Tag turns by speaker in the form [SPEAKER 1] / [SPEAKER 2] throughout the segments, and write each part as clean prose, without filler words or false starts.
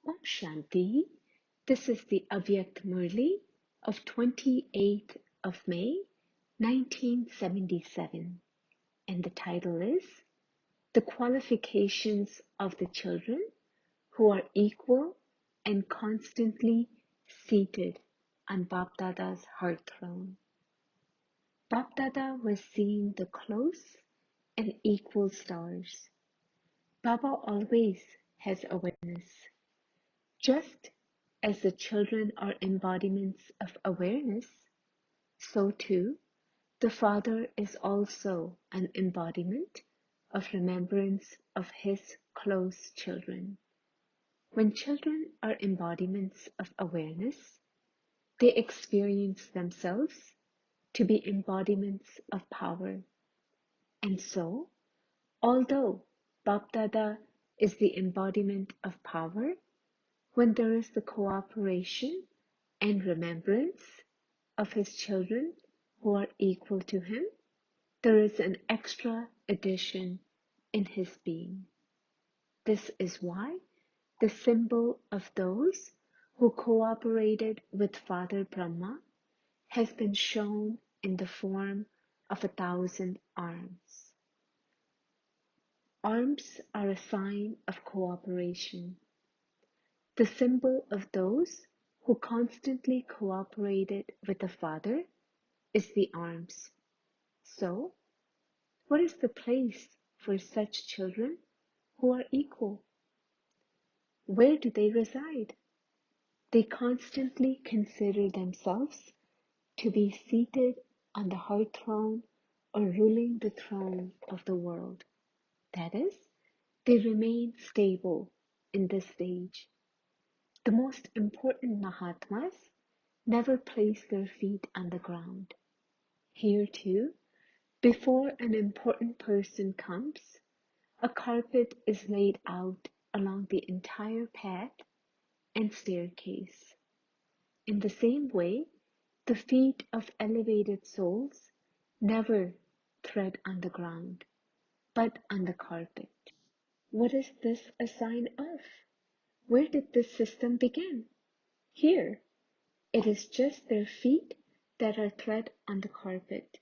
[SPEAKER 1] Om Shanti. This is the Avyakt Murli of 28th of May, 1977, and the title is The Qualifications of the Children Who Are Equal and Constantly Seated on BapDada's Heart Throne. BapDada was seeing the close and equal stars. Baba always has awareness. Just as the children are embodiments of awareness, so too the Father is also an embodiment of remembrance of his close children. When children are embodiments of awareness, they experience themselves to be embodiments of power. And so, although BapDada is the embodiment of power, when there is the cooperation and remembrance of his children who are equal to him, there is an extra addition in his being. This is why the symbol of those who cooperated with Father Brahma has been shown in the form of 1,000 arms. Arms are a sign of cooperation. The symbol of those who constantly cooperated with the Father is the arms. So, what is the place for such children who are equal? Where do they reside? They constantly consider themselves to be seated on the heart throne or ruling the throne of the world. That is, they remain stable in this stage. The most important Mahatmas never place their feet on the ground. Here too, before an important person comes, a carpet is laid out along the entire path and staircase. In the same way, the feet of elevated souls never tread on the ground, but on the carpet. What is this a sign of? Where did this system begin? Here. It is just their feet that are tread on the carpet.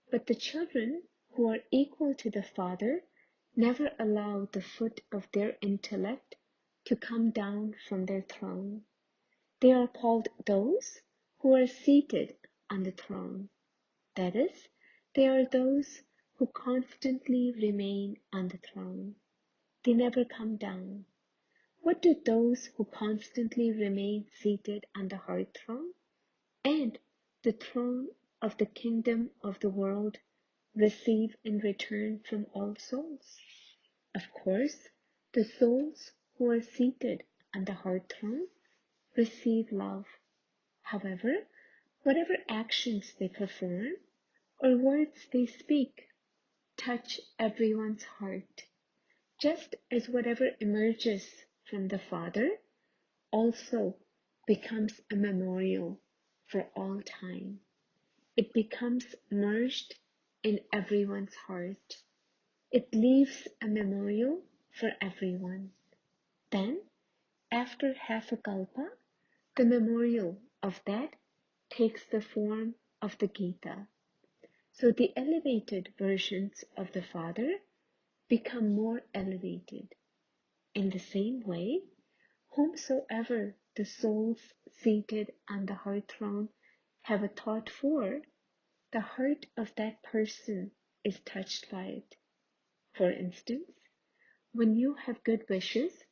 [SPEAKER 1] But the children who are equal to the Father never allow the foot of their intellect to come down from their throne. They are called those who are seated on the throne. That is, they are those who constantly remain on the throne. They never come down. What do those who constantly remain seated on the heart throne and the throne of the kingdom of the world receive in return from all souls? Of course, the souls who are seated on the heart throne receive love. However, whatever actions they perform or words they speak touch everyone's heart, just as whatever emerges from the Father also becomes a memorial for all time. It becomes merged in everyone's heart. It leaves a memorial for everyone. Then, after half a kalpa, the memorial of that takes the form of the Gita. So the elevated versions of the Father become more elevated. In the same way, whomsoever the souls seated on the heart throne have a thought for, the heart of that person is touched by it. For instance, when you have good wishes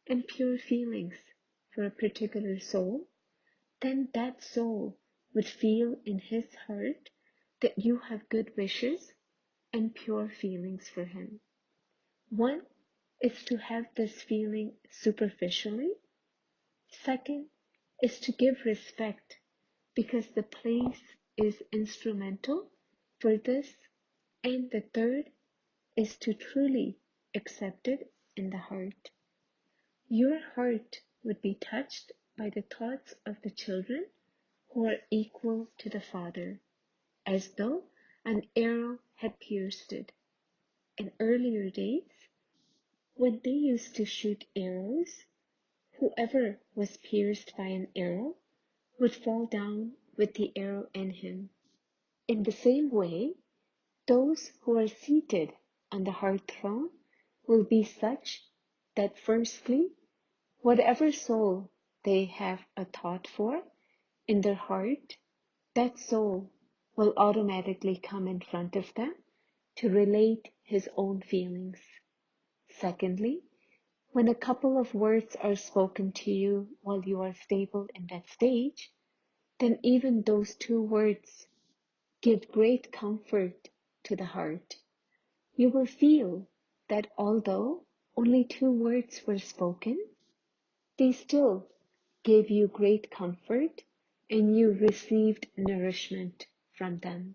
[SPEAKER 1] and pure feelings for a particular soul, then that soul would feel in his heart that you have good wishes and pure feelings for him. One is to have this feeling superficially. Second is to give respect because the place is instrumental for this. And the third is to truly accept it in the heart. Your heart would be touched by the thoughts of the children who are equal to the Father, as though an arrow had pierced it. In earlier days, when they used to shoot arrows, whoever was pierced by an arrow would fall down with the arrow in him. In the same way, those who are seated on the heart throne will be such that firstly, whatever soul they have a thought for in their heart, that soul will automatically come in front of them to relate his own feelings. Secondly, when a couple of words are spoken to you while you are stable in that stage, then even those two words give great comfort to the heart. You will feel that although only two words were spoken, they still gave you great comfort and you received nourishment from them.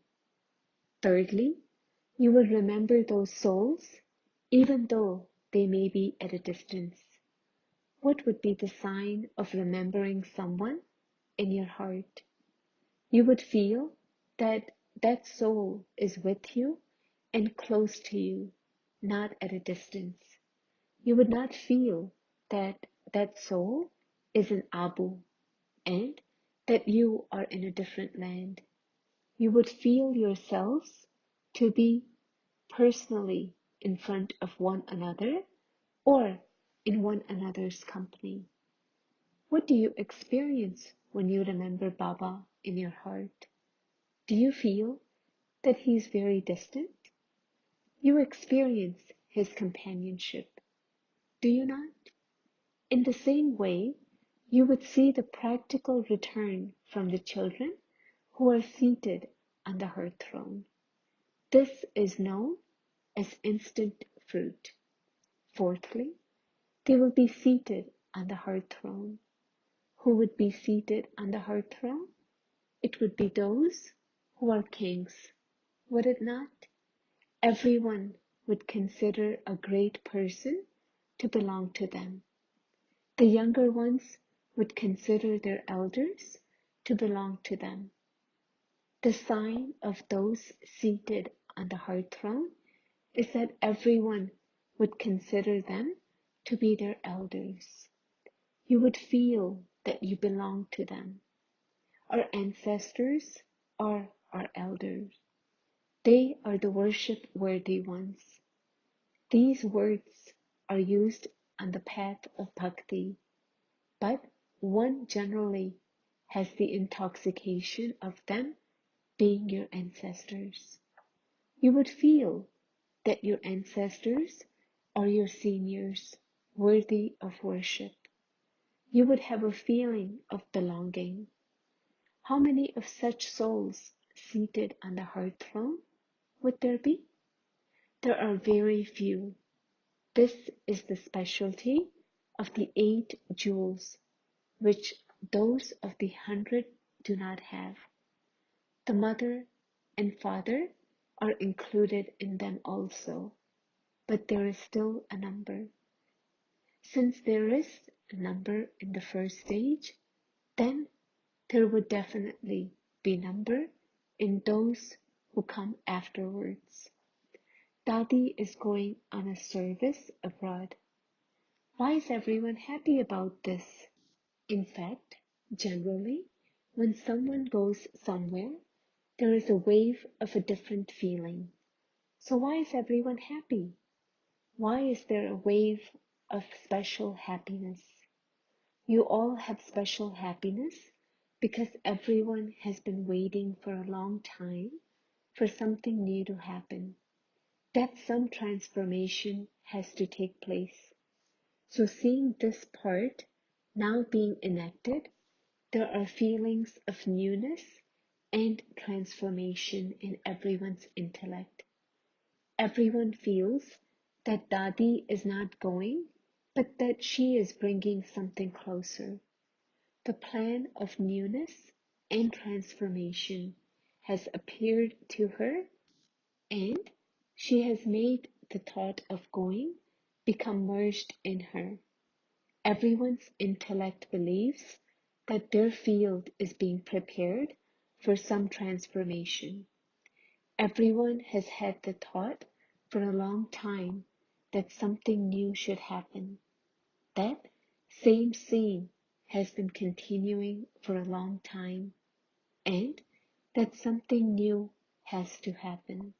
[SPEAKER 1] Thirdly, you will remember those souls even though they may be at a distance. What would be the sign of remembering someone in your heart? You would feel that that soul is with you and close to you, not at a distance. You would not feel that that soul is in Abu and that you are in a different land. You would feel yourselves to be personally in front of one another or in one another's company. What do you experience when you remember Baba in your heart? Do you feel that he is very distant? You experience his companionship, do you not? In the same way, you would see the practical return from the children who are seated on the hearth throne. This is known as instant fruit. Fourthly, they will be seated on the hearth throne. Who would be seated on the hearth throne? It would be those who are kings, would it not? Everyone would consider a great person to belong to them. The younger ones would consider their elders to belong to them. The sign of those seated on the hearth throne is that everyone would consider them to be their elders. You would feel that you belong to them. Our ancestors are our elders. They are the worship-worthy ones. These words are used on the path of bhakti, but one generally has the intoxication of them being your ancestors. You would feel that your ancestors are your seniors, worthy of worship. You would have a feeling of belonging. How many of such souls seated on the hearth throne would there be? There are very few. This is the specialty of the 8 jewels, which those of the 100 do not have. The mother and father are included in them also, but there is still a number. Since there is a number in the first stage, then there would definitely be number in those who come afterwards. Dadi is going on a service abroad. Why is everyone happy about this? In fact, generally, when someone goes somewhere, there is a wave of a different feeling. So why is everyone happy? Why is there a wave of special happiness? You all have special happiness because everyone has been waiting for a long time for something new to happen, that some transformation has to take place. So seeing this part now being enacted, there are feelings of newness and transformation in everyone's intellect. Everyone feels that Dadi is not going, but that she is bringing something closer. The plan of newness and transformation has appeared to her, and she has made the thought of going become merged in her. Everyone's intellect believes that their field is being prepared for some transformation. Everyone has had the thought for a long time that something new should happen, that Same scene has been continuing for a long time, and that something new has to happen.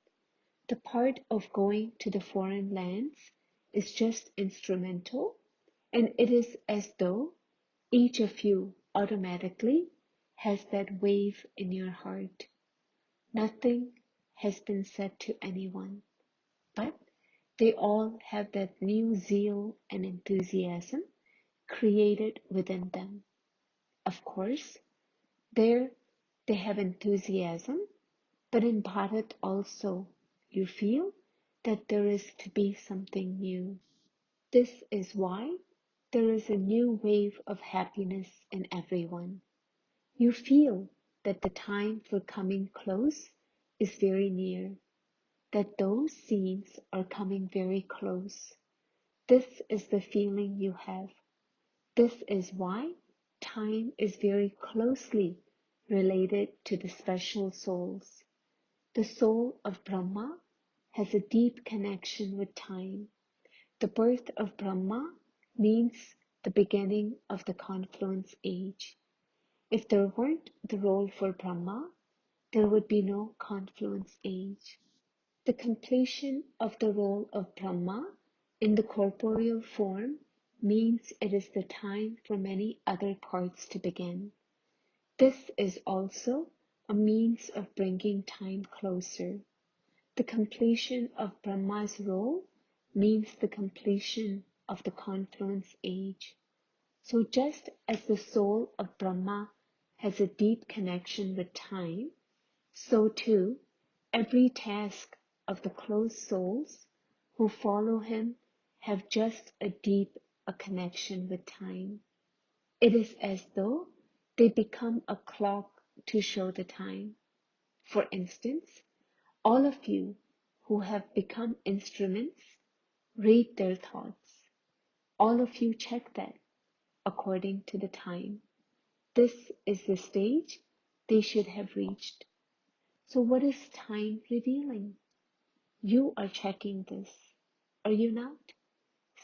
[SPEAKER 1] The part of going to the foreign lands is just instrumental, and it is as though each of you automatically has that wave in your heart. Nothing has been said to anyone, but they all have that new zeal and enthusiasm created within them. Of course, there they have enthusiasm, but in Bharat also you feel that there is to be something new. This is why there is a new wave of happiness in everyone. You feel that the time for coming close is very near, that those scenes are coming very close. This is the feeling you have. This is why time is very closely related to the special souls. The soul of Brahma has a deep connection with time. The birth of Brahma means the beginning of the confluence age. If there weren't the role for Brahma, there would be no confluence age. The completion of the role of Brahma in the corporeal form means it is the time for many other parts to begin. This is also a means of bringing time closer. The completion of Brahma's role means the completion of the confluence age. So just as the soul of Brahma has a deep connection with time, so too every task of the close souls who follow him have just a deep a connection with time. It is as though they become a clock to show the time. For instance, all of you who have become instruments read their thoughts. All of you check that according to the time. This is the stage they should have reached. So what is time revealing? You are checking this, are you not?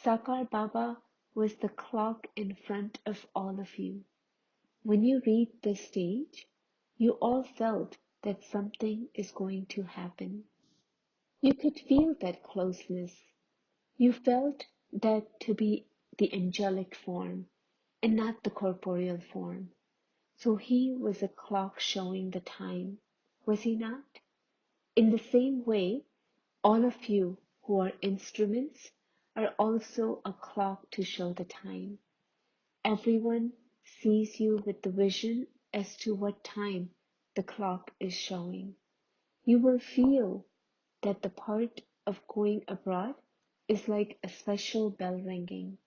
[SPEAKER 1] Sakar Baba was the clock in front of all of you. When you read this stage, you all felt that something is going to happen. You could feel that closeness. You felt that to be the angelic form and not the corporeal form. So he was a clock showing the time, was he not? In the same way, all of you who are instruments are also a clock to show the time. Everyone sees you with the vision as to what time the clock is showing. You will feel that the part of going abroad is like a special bell ringing.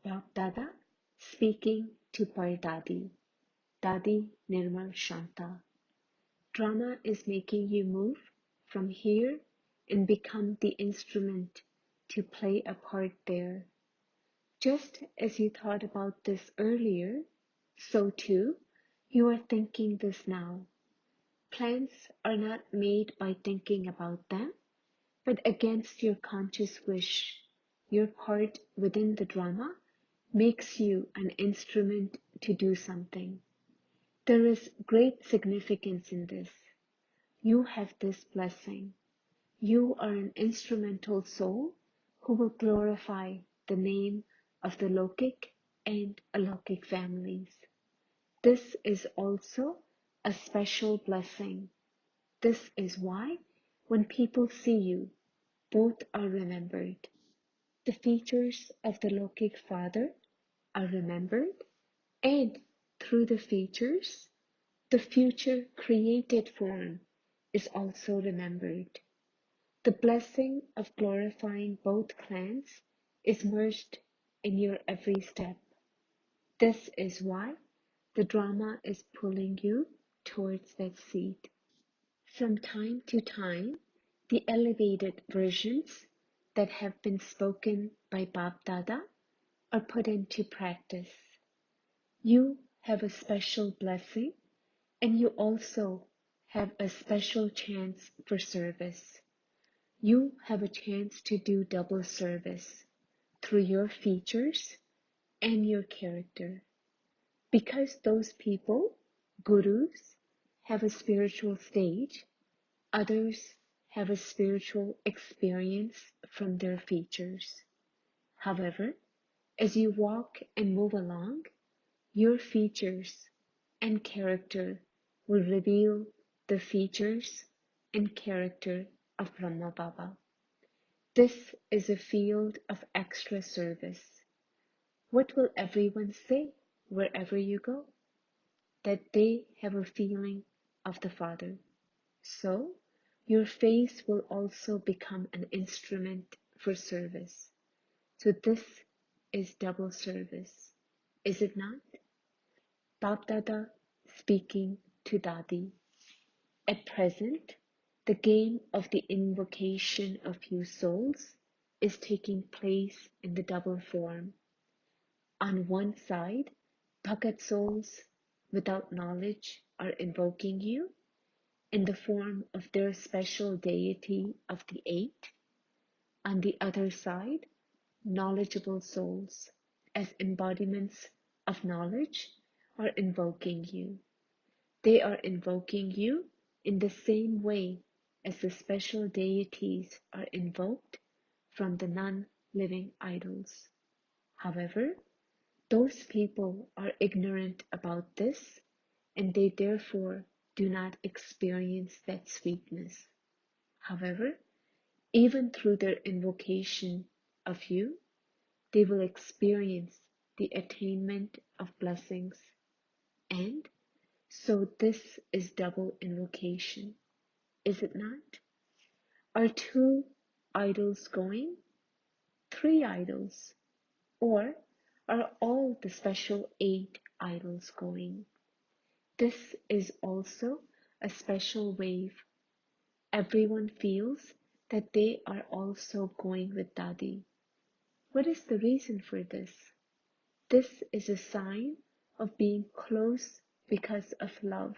[SPEAKER 1] BapDada speaking to Pardadi, Dadi Nirmal Shanta. Drama is making you move from here and become the instrument to play a part there. Just as you thought about this earlier, so too you are thinking this now. Plans are not made by thinking about them, but against your conscious wish. Your part within the drama makes you an instrument to do something. There is great significance in this. You have this blessing. You are an instrumental soul who will glorify the name of the Lokic and Alokik families. This is also a special blessing. This is why when people see you, both are remembered. The features of the Lokic Father are remembered, and through the features, the future created form is also remembered. The blessing of glorifying both clans is merged in your every step. This is why the drama is pulling you towards that seat. From time to time, the elevated versions that have been spoken by BapDada are put into practice. You have a special blessing, and you also have a special chance for service. You have a chance to do double service through your features and your character. Because those people, gurus, have a spiritual stage, others have a spiritual experience from their features. However, as you walk and move along, your features and character will reveal the features and character of Brahma Baba. This is a field of extra service. What will everyone say wherever you go? That they have a feeling of the Father. So, your face will also become an instrument for service. So this is double service, is it not? BapDada speaking to Dadi. At present, the game of the invocation of you souls is taking place in the double form. On one side, Bhagat souls without knowledge are invoking you in the form of their special deity of the eight. On the other side, knowledgeable souls, as embodiments of knowledge, are invoking you. They are invoking you in the same way as the special deities are invoked from the non-living idols. However, those people are ignorant about this, and they therefore do not experience that sweetness. However, even through their invocation of you, they will experience the attainment of blessings. And so this is double invocation, is it not? Are two idols going? Three idols? Or are all the special eight idols going? This is also a special wave. Everyone feels that they are also going with Dadi. What is the reason for this? This is a sign of being close because of love.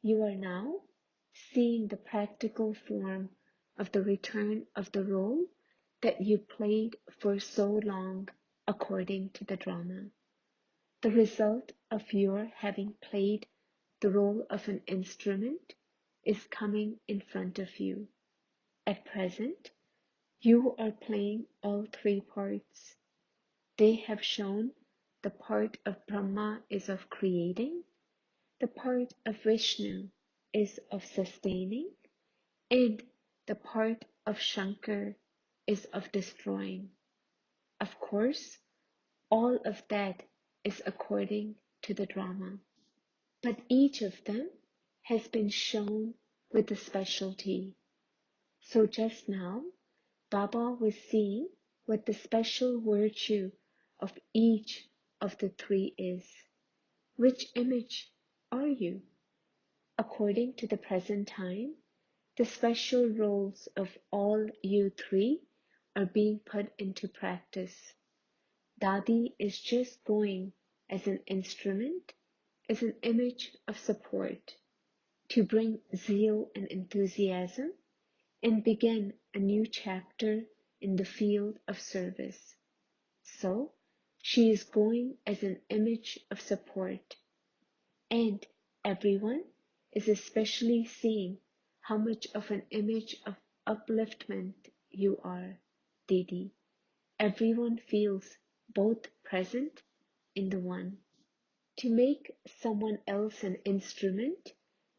[SPEAKER 1] You are now seeing the practical form of the return of the role that you played for so long according to the drama. The result of your having played the role of an instrument is coming in front of you. At present, you are playing all three parts. They have shown the part of Brahma is of creating, the part of Vishnu is of sustaining, and the part of Shankar is of destroying. Of course, all of that is according to the drama. But each of them has been shown with a specialty. So just now, Baba was seeing what the special virtue of each of the three is. Which image are you? According to the present time, the special roles of all you three are being put into practice. Dadi is just going as an instrument, as an image of support, to bring zeal and enthusiasm and begin a new chapter in the field of service. So, she is going as an image of support, and everyone is especially seeing how much of an image of upliftment you are, Didi. Everyone feels both present in the one. To make someone else an instrument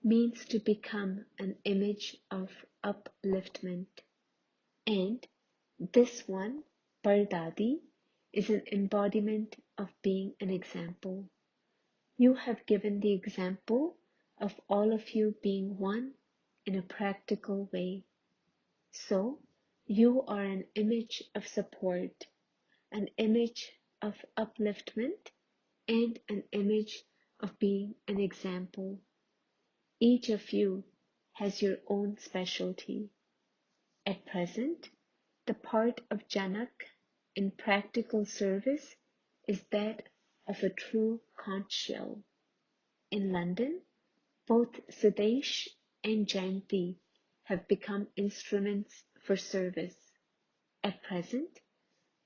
[SPEAKER 1] means to become an image of upliftment. And this one, Pardadi, is an embodiment of being an example. You have given the example of all of you being one in a practical way. So, you are an image of support, an image of upliftment, and an image of being an example. Each of you has your own specialty. At present, the part of Janak in practical service is that of a true conch shell. In London, both Sudesh and Jayanti have become instruments for service. At present,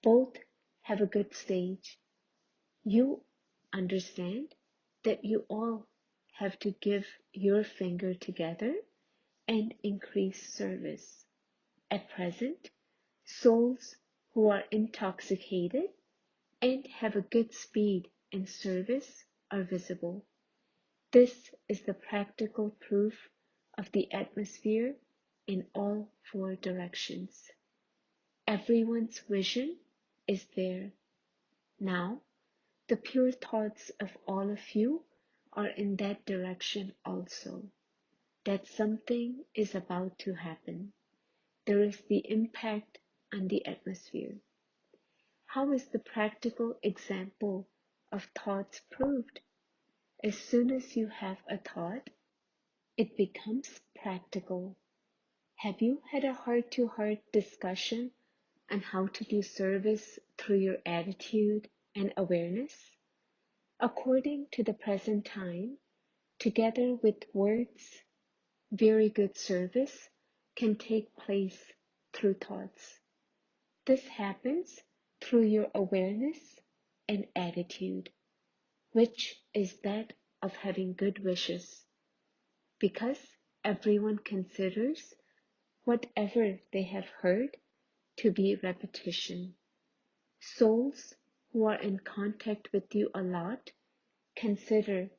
[SPEAKER 1] both have a good stage. You understand that you all have to give your finger together and increase service. At present, souls who are intoxicated and have a good speed in service are visible. This is the practical proof of the atmosphere in all four directions. Everyone's vision is there. Now, the pure thoughts of all of you are in that direction also, that something is about to happen. There is the impact on the atmosphere. How is the practical example of thoughts proved? As soon as you have a thought, it becomes practical. Have you had a heart-to-heart discussion on how to do service through your attitude and awareness? According to the present time, together with words, very good service can take place through thoughts. This happens through your awareness and attitude, which is that of having good wishes, because everyone considers whatever they have heard to be repetition. Souls who are in contact with you a lot consider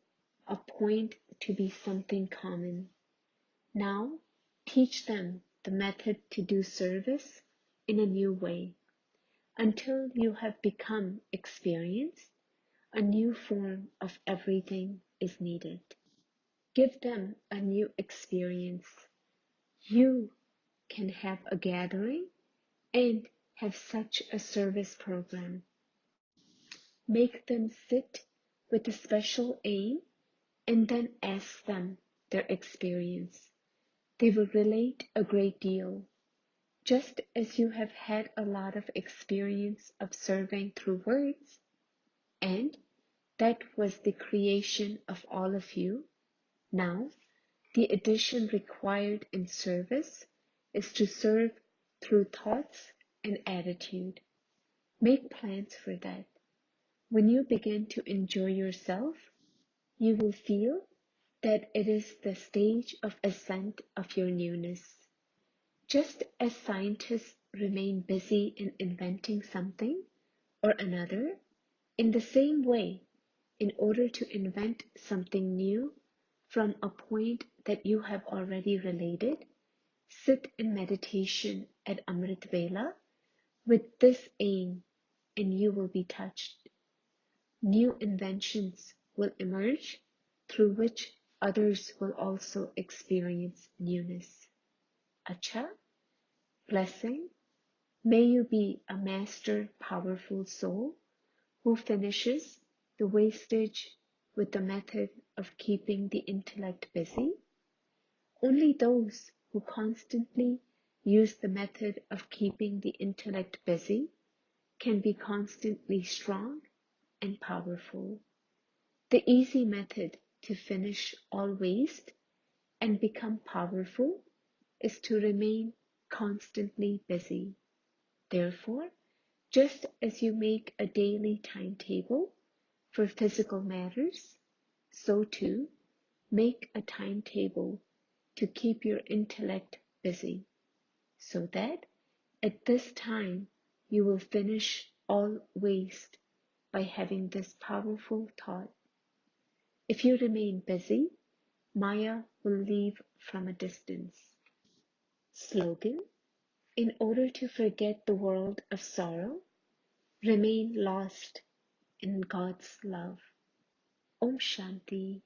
[SPEAKER 1] a point to be something common. Now, teach them the method to do service in a new way. Until you have become experienced, a new form of everything is needed. Give them a new experience. You can have a gathering and have such a service program. Make them sit with a special aim and then ask them their experience. They will relate a great deal. Just as you have had a lot of experience of serving through words, and that was the creation of all of you, now the addition required in service is to serve through thoughts and attitude. Make plans for that. When you begin to enjoy yourself, you will feel that it is the stage of ascent of your newness. Just as scientists remain busy in inventing something or another, in the same way, in order to invent something new from a point that you have already related, sit in meditation at Amrit Vela with this aim and you will be touched. New inventions will emerge through which others will also experience newness. Acha, blessing, may you be a master, powerful soul who finishes the wastage with the method of keeping the intellect busy. Only those who constantly use the method of keeping the intellect busy can be constantly strong and powerful. The easy method to finish all waste and become powerful is to remain constantly busy. Therefore, just as you make a daily timetable for physical matters, so too make a timetable to keep your intellect busy, so that at this time you will finish all waste by having this powerful thought. If you remain busy, Maya will leave from a distance. Slogan: in order to forget the world of sorrow, remain lost in God's love. Om Shanti.